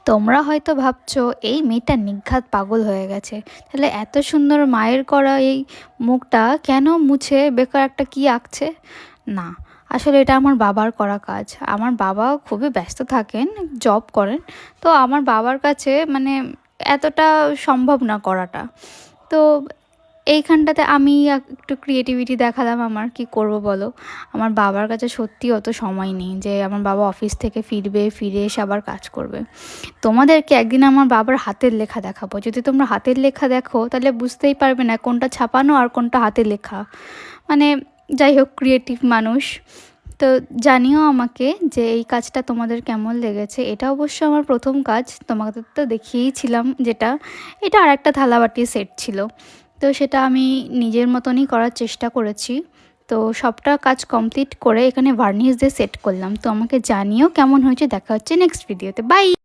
তোমরা হয়তো ভাবছো এই মেয়েটা নির্ঘাত পাগল হয়ে গেছে। তাহলে এত সুন্দর মায়ের করা এই মুখটা কেন মুছে বেকার একটা কি আঁকছে? না, আসলে এটা আমার বাবার করা কাজ। আমার বাবা খুবই ব্যস্ত থাকেন, জব করেন। তো আমার বাবার কাছে মানে এতটা সম্ভব না করাটা। তো এইখানটাতে আমি একটু ক্রিয়েটিভিটি দেখালাম। আমার কি করব বলো, আমার বাবার কাছে সত্যি অত সময় নেই যে আমার বাবা অফিস থেকে ফিরবে, ফিরে এসে আবার কাজ করবে। তোমাদেরকে একদিন আমার বাবার হাতের লেখা দেখাবো। যদি তোমরা হাতের লেখা দেখো তাহলে বুঝতেই পারবে না কোনটা ছাপানো আর কোনটা হাতের লেখা। মানে যাই হোক, ক্রিয়েটিভ মানুষ। তো জানিও আমাকে যে এই কাজটা তোমাদের কেমন লেগেছে। এটা অবশ্য আমার প্রথম কাজ, তোমাদের তো দেখিয়েইছিলাম যেটা। এটা আর একটা থালাবাটির সেট ছিল, তো সেটা আমি নিজের মতনই করার চেষ্টা করেছি। তো সবটা কাজ কমপ্লিট করে এখানে ভার্নিশ দিয়ে সেট করলাম। তো আমাকে জানিও কেমন হয়েছে। দেখা হচ্ছে নেক্সট ভিডিওতে। বাই।